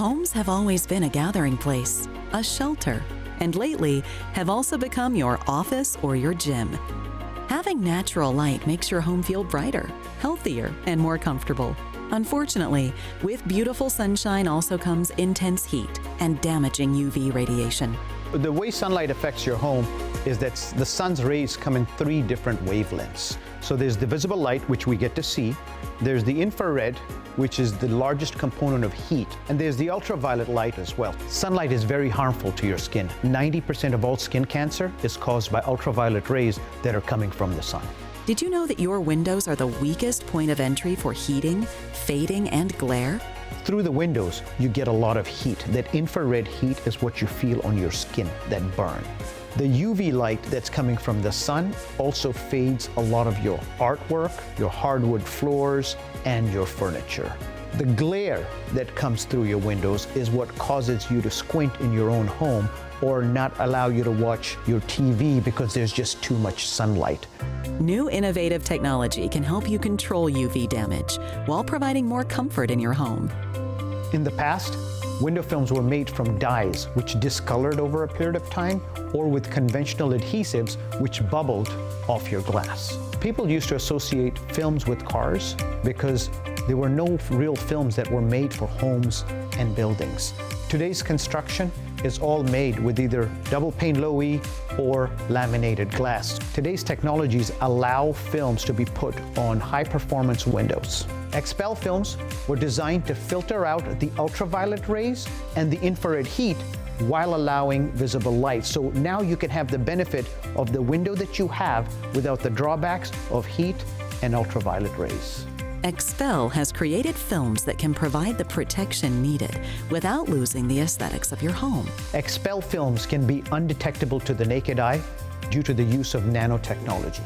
Homes have always been a gathering place, a shelter, and lately have also become your office or your gym. Having natural light makes your home feel brighter, healthier, and more comfortable. Unfortunately, with beautiful sunshine also comes intense heat and damaging UV radiation. The way sunlight affects your home is that the sun's rays come in 3 different wavelengths. So there's the visible light, which we get to see. There's the infrared, which is the largest component of heat. And there's the ultraviolet light as well. Sunlight is very harmful to your skin. 90% of all skin cancer is caused by ultraviolet rays that are coming from the sun. Did you know that your windows are the weakest point of entry for heating, fading, and glare? Through the windows, you get a lot of heat. That infrared heat is what you feel on your skin, that burn. The UV light that's coming from the sun also fades a lot of your artwork, your hardwood floors, and your furniture. The glare that comes through your windows is what causes you to squint in your own home or not allow you to watch your TV because there's just too much sunlight. New innovative technology can help you control UV damage while providing more comfort in your home. In the past, window films were made from dyes, which discolored over a period of time, or with conventional adhesives, which bubbled off your glass. People used to associate films with cars because there were no real films that were made for homes and buildings. Today's construction is all made with either double pane low E or laminated glass. Today's technologies allow films to be put on high performance windows. XPEL films were designed to filter out the ultraviolet rays and the infrared heat while allowing visible light. So now you can have the benefit of the window that you have without the drawbacks of heat and ultraviolet rays. XPEL has created films that can provide the protection needed without losing the aesthetics of your home. XPEL films can be undetectable to the naked eye due to the use of nanotechnology.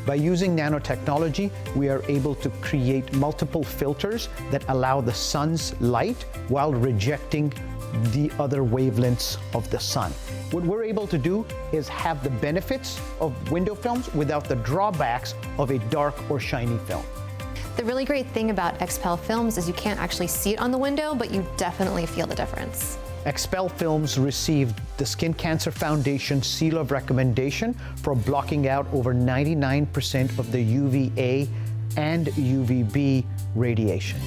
By using nanotechnology, we are able to create multiple filters that allow the sun's light while rejecting the other wavelengths of the sun. What we're able to do is have the benefits of window films without the drawbacks of a dark or shiny film. The really great thing about XPEL films is you can't actually see it on the window, but you definitely feel the difference. XPEL films received the Skin Cancer Foundation Seal of Recommendation for blocking out over 99% of the UVA and UVB radiation.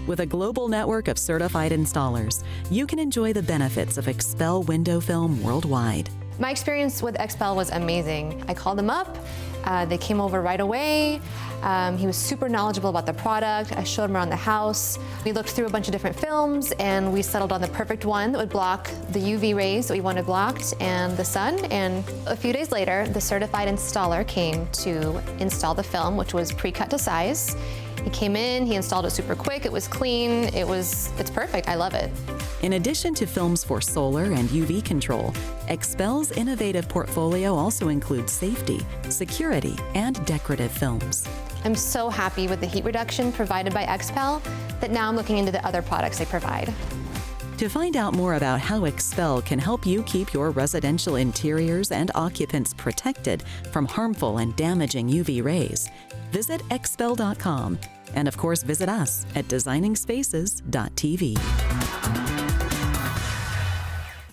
With a global network of certified installers, you can enjoy the benefits of XPEL window film worldwide. My experience with XPEL was amazing. I called them up, they came over right away. He was super knowledgeable about the product. I showed him around the house. We looked through a bunch of different films and we settled on the perfect one that would block the UV rays that we wanted blocked and the sun. And a few days later, the certified installer came to install the film, which was pre-cut to size. He came in, he installed it super quick, it was clean, it's perfect, I love it. In addition to films for solar and UV control, XPEL's innovative portfolio also includes safety, security, and decorative films. I'm so happy with the heat reduction provided by XPEL that now I'm looking into the other products they provide. To find out more about how XPEL can help you keep your residential interiors and occupants protected from harmful and damaging UV rays, visit xpel.com and of course visit us at designingspaces.tv.